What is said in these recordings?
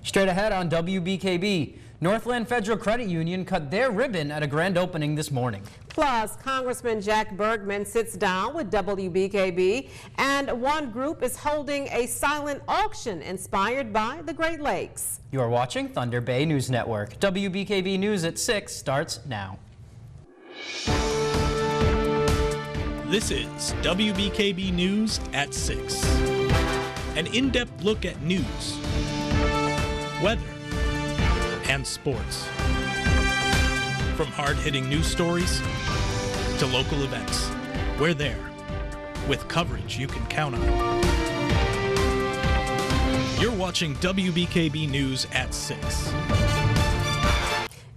Straight ahead on WBKB, Northland Federal Credit Union cut their ribbon at a grand opening this morning. Plus, Congressman Jack Bergman sits down with WBKB, and one group is holding a silent auction inspired by the Great Lakes. You are watching Thunder Bay News Network. WBKB News at 6 starts now. This is WBKB News at 6. An in-depth look at news, weather, and sports. From hard-hitting news stories to local events, we're there with coverage you can count on. You're watching WBKB News at 6.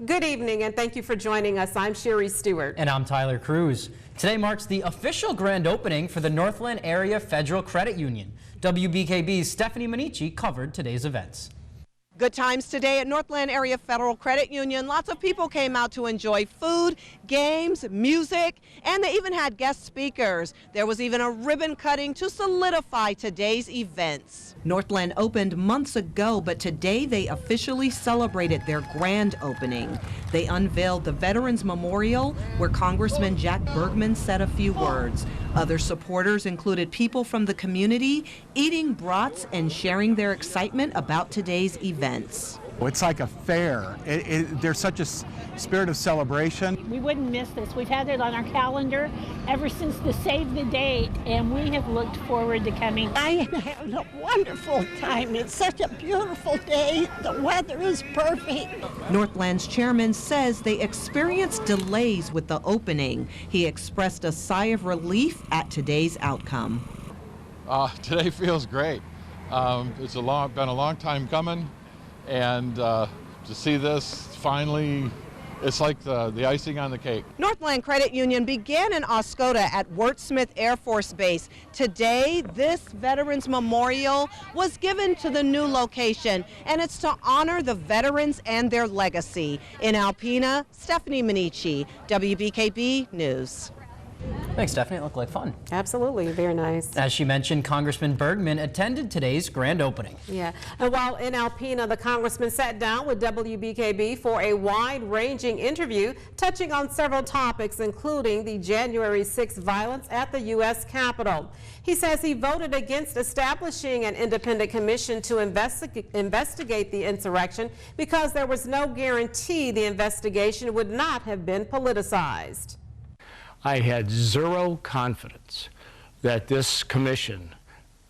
Good evening, and thank you for joining us. I'm Sherry Stewart. And I'm Tyler Cruz. Today marks the official grand opening for the Northland Area Federal Credit Union. WBKB's Stephanie Minichi covered today's events. Good times today at Northland Area Federal Credit Union. Lots of people came out to enjoy food, games, music, and they even had guest speakers. There was even a ribbon cutting to solidify today's events. Northland opened months ago, but today they officially celebrated their grand opening. They unveiled the Veterans Memorial, where Congressman Jack Bergman said a few words. Other supporters included people from the community eating brats and sharing their excitement about today's events. It's like a fair. There's such a spirit of celebration. We wouldn't miss this. We've had it on our calendar ever since the Save the Date, and we have looked forward to coming. I am having a wonderful time. It's such a beautiful day. The weather is perfect. Northland's chairman says they experienced delays with the opening. He expressed a sigh of relief at today's outcome. Today feels great. It's been a long time coming. And to see this finally, it's like the icing on the cake. Northland Credit Union began in Oscoda at Wirt Smith Air Force Base. Today, this Veterans Memorial was given to the new location, and it's to honor the veterans and their legacy. In Alpena, Stephanie Minichi, WBKB News. Thanks, Stephanie. It looked like fun. Absolutely. Very nice. As she mentioned, Congressman Bergman attended today's grand opening. Yeah. And while in Alpena, the congressman sat down with WBKB for a wide-ranging interview touching on several topics, including the January 6th violence at the U.S. Capitol. He says he voted against establishing an independent commission to investigate the insurrection because there was no guarantee the investigation would not have been politicized. I had zero confidence that this commission,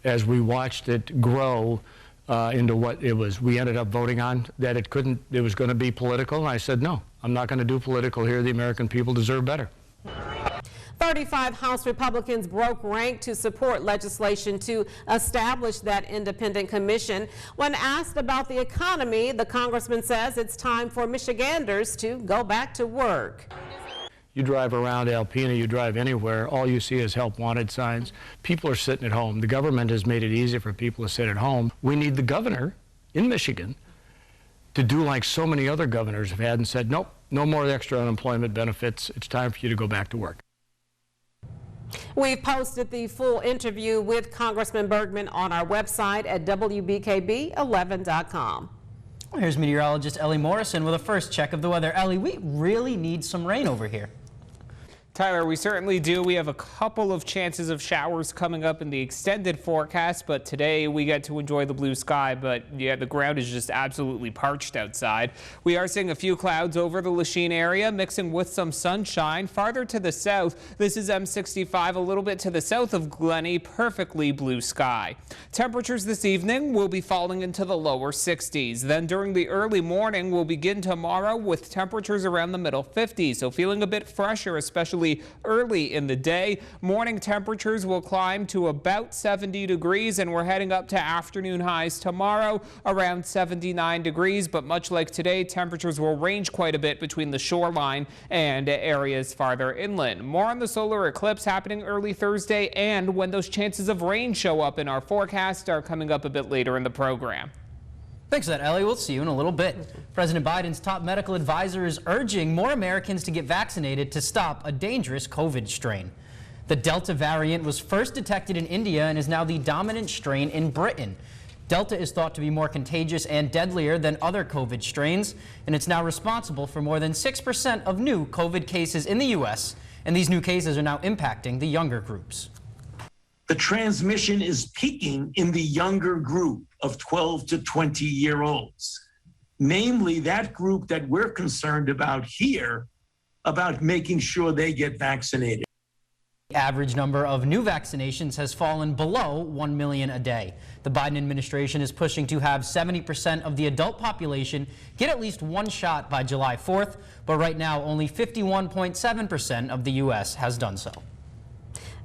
as we watched it grow into what it was, we ended up voting on, that it was going to be political. And I said, no, I'm not going to do political here. The American people deserve better. 35 House Republicans broke rank to support legislation to establish that independent commission. When asked about the economy, the congressman says it's time for Michiganders to go back to work. You drive around Alpena, you drive anywhere, all you see is help wanted signs. People are sitting at home. The government has made it easy for people to sit at home. We need the governor in Michigan to do like so many other governors have had and said, nope, no more extra unemployment benefits. It's time for you to go back to work. We've posted the full interview with Congressman Bergman on our website at WBKB11.com. Here's meteorologist Ellie Morrison with a first check of the weather. Ellie, we really need some rain over here. Tyler, we certainly do. We have a couple of chances of showers coming up in the extended forecast, but today we get to enjoy the blue sky. But yeah, the ground is just absolutely parched outside. We are seeing a few clouds over the Lachine area, mixing with some sunshine. Farther to the south, this is M65, a little bit to the south of Glenny, perfectly blue sky. Temperatures this evening will be falling into the lower 60s. Then during the early morning, we'll begin tomorrow with temperatures around the middle 50s, so feeling a bit fresher, especially early in the day. Morning temperatures will climb to about 70 degrees, and we're heading up to afternoon highs tomorrow around 79 degrees. But much like today, temperatures will range quite a bit between the shoreline and areas farther inland. More on the solar eclipse happening early Thursday, and when those chances of rain show up in our forecast are coming up a bit later in the program. Thanks for that, Ellie. We'll see you in a little bit. President Biden's top medical advisor is urging more Americans to get vaccinated to stop a dangerous COVID strain. The Delta variant was first detected in India and is now the dominant strain in Britain. Delta is thought to be more contagious and deadlier than other COVID strains, and it's now responsible for more than 6% of new COVID cases in the U.S., and these new cases are now impacting the younger groups. The transmission is peaking in the younger group of 12 to 20-year-olds, namely that group that we're concerned about here, about making sure they get vaccinated. The average number of new vaccinations has fallen below 1 million a day. The Biden administration is pushing to have 70% of the adult population get at least one shot by July 4th, but right now only 51.7% of the U.S. has done so.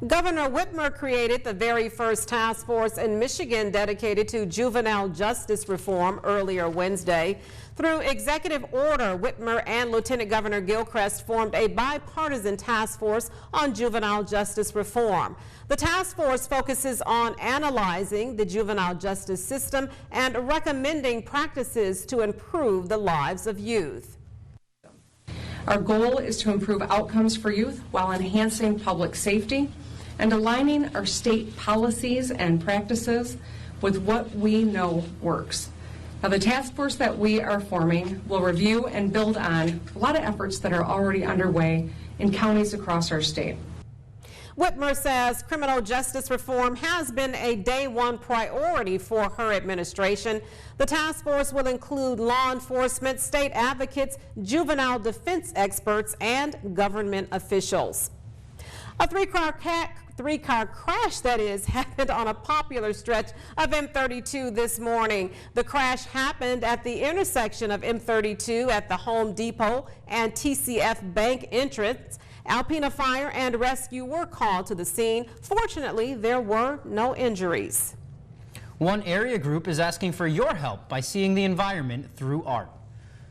Governor Whitmer created the very first task force in Michigan dedicated to juvenile justice reform earlier Wednesday. Through executive order, Whitmer and Lieutenant Governor Gilchrist formed a bipartisan task force on juvenile justice reform. The task force focuses on analyzing the juvenile justice system and recommending practices to improve the lives of youth. Our goal is to improve outcomes for youth while enhancing public safety and aligning our state policies and practices with what we know works. Now, the task force that we are forming will review and build on a lot of efforts that are already underway in counties across our state. Whitmer says criminal justice reform has been a day one priority for her administration. The task force will include law enforcement, state advocates, juvenile defense experts, and government officials. A three-car crash, that is, happened on a popular stretch of M32 this morning. The crash happened at the intersection of M32 at the Home Depot and TCF Bank entrance. Alpena Fire and Rescue were called to the scene. Fortunately, there were no injuries. One area group is asking for your help by seeing the environment through art.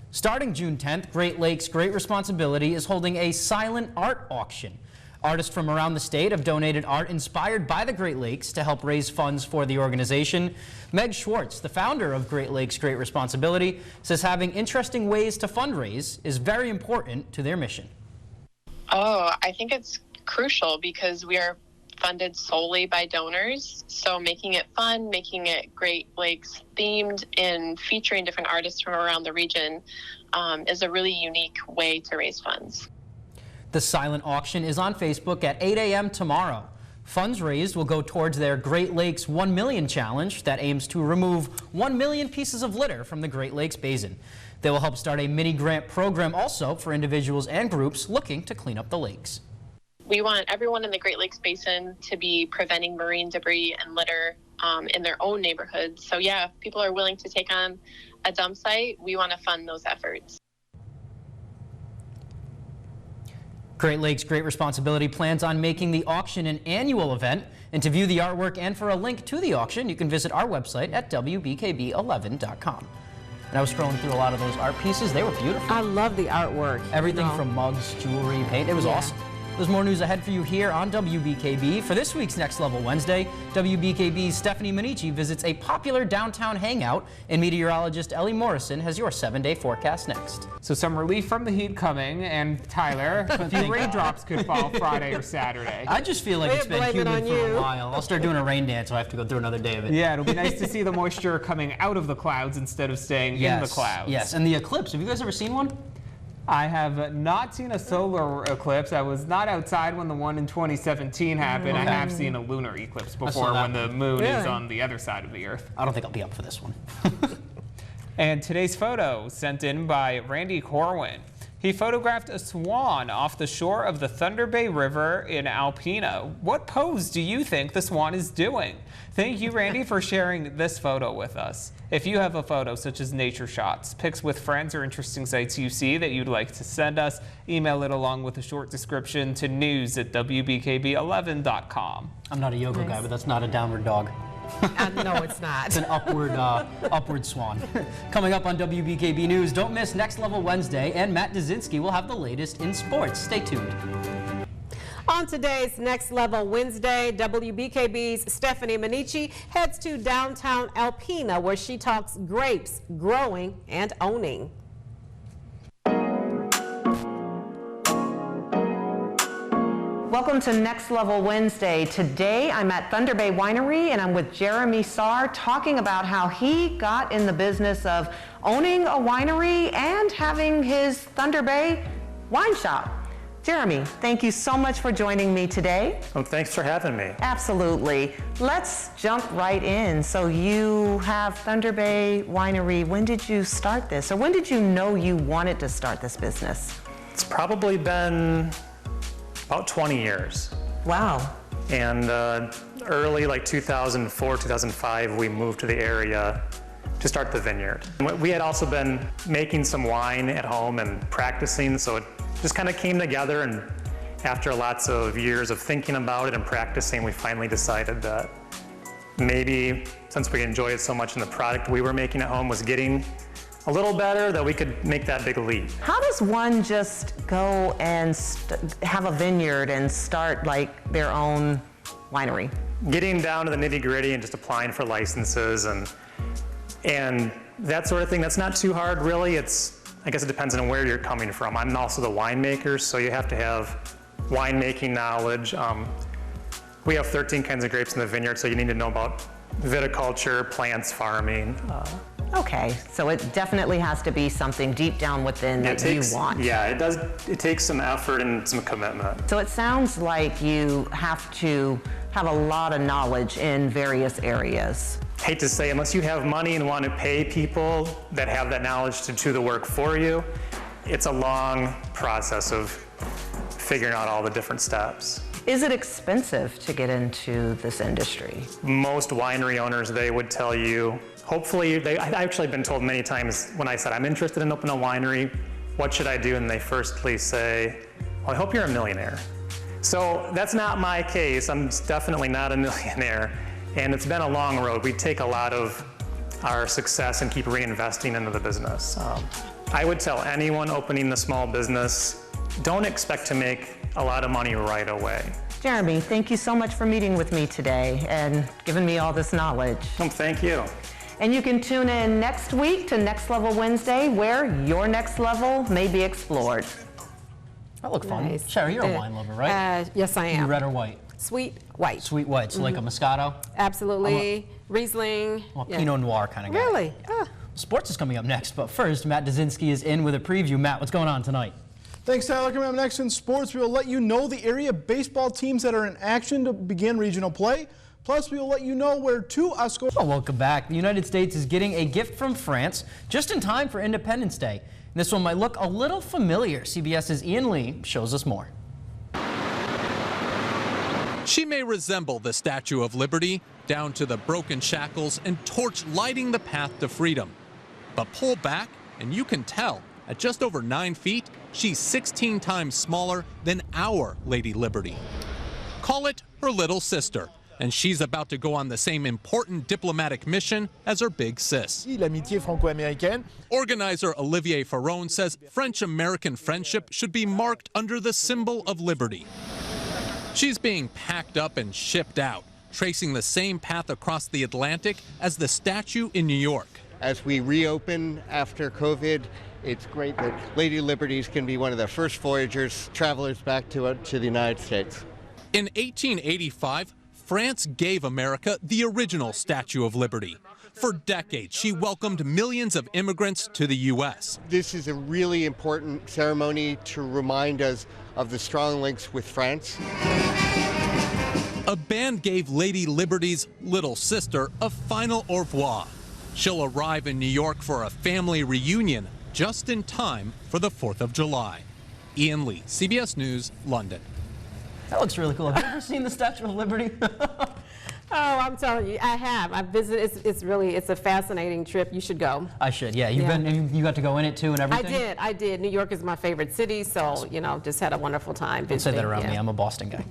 Starting June 10th, Great Lakes Great Responsibility is holding a silent art auction. Artists from around the state have donated art inspired by the Great Lakes to help raise funds for the organization. Meg Schwartz, the founder of Great Lakes Great Responsibility, says having interesting ways to fundraise is very important to their mission. Oh, I think it's crucial because we are funded solely by donors. So making it fun, making it Great Lakes themed, and featuring different artists from around the region is a really unique way to raise funds. The silent auction is on Facebook at 8 a.m. tomorrow. Funds raised will go towards their Great Lakes 1 Million Challenge that aims to remove 1 million pieces of litter from the Great Lakes Basin. They will help start a mini grant program also for individuals and groups looking to clean up the lakes. We want everyone in the Great Lakes Basin to be preventing marine debris and litter in their own neighborhoods. So yeah, if people are willing to take on a dump site, we want to fund those efforts. Great Lakes Great Responsibility plans on making the auction an annual event. And to view the artwork and for a link to the auction, you can visit our website at WBKB11.com. And I was scrolling through a lot of those art pieces. They were beautiful. I love the artwork. Everything from mugs, jewelry, paint. It was awesome. There's more news ahead for you here on WBKB. For this week's Next Level Wednesday, WBKB's Stephanie Minichi visits a popular downtown hangout, and meteorologist Ellie Morrison has your 7-day forecast next. So some relief from the heat coming, and Tyler, a few raindrops could fall Friday or Saturday. I just feel like it's been humid for a while. I'll start doing a rain dance, so I have to go through another day of it. Yeah, it'll be nice to see the moisture coming out of the clouds instead of staying in the clouds. Yes, and the eclipse. Have you guys ever seen one? I have not seen a solar eclipse. I was not outside when the one in 2017 happened. I have seen a lunar eclipse before when the moon is on the other side of the Earth. I don't think I'll be up for this one. And today's photo sent in by Randy Corwin. He photographed a swan off the shore of the Thunder Bay River in Alpena. What pose do you think the swan is doing? Thank you, Randy, for sharing this photo with us. If you have a photo such as nature shots, pics with friends, or interesting sights you see that you'd like to send us, email it along with a short description to news@WBKB11.com. I'm not a yoga guy, but that's not a downward dog. No, it's not. It's an upward swan. Coming up on WBKB News, don't miss Next Level Wednesday, and Matt Dzinski will have the latest in sports. Stay tuned. On today's Next Level Wednesday, WBKB's Stephanie Minichi heads to downtown Alpena, where she talks grapes, growing, and owning. Welcome to Next Level Wednesday. Today I'm at Thunder Bay Winery and I'm with Jeremy Sarr talking about how he got in the business of owning a winery and having his Thunder Bay wine shop. Jeremy, thank you so much for joining me today. Well, thanks for having me. Absolutely. Let's jump right in. So you have Thunder Bay Winery. When did you start this, or when did you know you wanted to start this business? It's probably been about 20 years. Wow. And early, like 2004, 2005, we moved to the area to start the vineyard. We had also been making some wine at home and practicing, so it just kind of came together, and after lots of years of thinking about it and practicing, we finally decided that maybe, since we enjoyed so much in the product we were making at home was getting a little better, that we could make that big leap. How does one just go and have a vineyard and start like their own winery? Getting down to the nitty-gritty and just applying for licenses and that sort of thing, that's not too hard really. I guess it depends on where you're coming from. I'm also the winemaker, so you have to have winemaking knowledge. We have 13 kinds of grapes in the vineyard, so you need to know about viticulture, plants, farming. Okay, so it definitely has to be something deep down within that you want. Yeah, it does. It takes some effort and some commitment. So it sounds like you have to have a lot of knowledge in various areas. Hate to say, unless you have money and want to pay people that have that knowledge to do the work for you, it's a long process of figuring out all the different steps. Is it expensive to get into this industry? Most winery owners, they would tell you, hopefully, I've actually been told many times when I said, I'm interested in opening a winery, what should I do? And they firstly say, well, I hope you're a millionaire. So that's not my case. I'm definitely not a millionaire. And it's been a long road. We take a lot of our success and keep reinvesting into the business. I would tell anyone opening a small business, don't expect to make a lot of money right away. Jeremy, thank you so much for meeting with me today and giving me all this knowledge. Thank you. And you can tune in next week to Next Level Wednesday, where your next level may be explored. That looked fun. Nice. Sherry, you're a wine lover, right? Yes, I am. You red or white? Sweet white. Sweet white, so like a Moscato? Absolutely. Riesling. Well, Pinot Noir kind of guy. Really? Sports is coming up next, but first, Matt Dazinski is in with a preview. Matt, what's going on tonight? Thanks, Tyler. Coming up next in sports, we will let you know the area baseball teams that are in action to begin regional play. Plus, we will let you know where two Oscars. Well, welcome back. The United States is getting a gift from France just in time for Independence Day. And this one might look a little familiar. CBS's Ian Lee shows us more. She may resemble the Statue of Liberty, down to the broken shackles and torch lighting the path to freedom. But pull back and you can tell, at just over 9 feet, she's 16 times smaller than our Lady Liberty. Call it her little sister, and she's about to go on the same important diplomatic mission as her big sis. L'amitié franco-américaine. Organizer Olivier Ferron says French-American friendship should be marked under the symbol of liberty. She's being packed up and shipped out, tracing the same path across the Atlantic as the statue in New York. As we reopen after COVID, it's great that Lady Liberties can be one of the first voyagers, travelers back to the United States. In 1885, France gave America the original Statue of Liberty. For decades, she welcomed millions of immigrants to the U.S. This is a really important ceremony to remind us of the strong links with France. A band gave Lady Liberty's little sister a final au revoir. She'll arrive in New York for a family reunion just in time for the 4th of July. Ian Lee, CBS News, London. That looks really cool. Have you ever seen the Statue of Liberty? Oh, I'm telling you, I have. I've visited. It's a fascinating trip. You should go. I should, yeah. You got to go in it too and everything? I did. New York is my favorite city, so, just had a wonderful time visiting. Don't say that around me. I'm a Boston guy.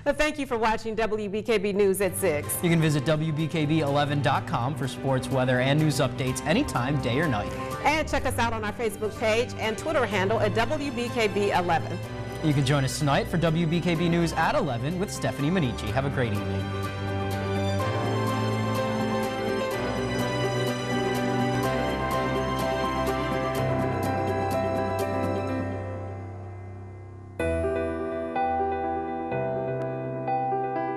Well, thank you for watching WBKB News at 6. You can visit WBKB11.com for sports, weather, and news updates anytime, day or night. And check us out on our Facebook page and Twitter handle at WBKB11. You can join us tonight for WBKB News at 11 with Stephanie Manici. Have a great evening.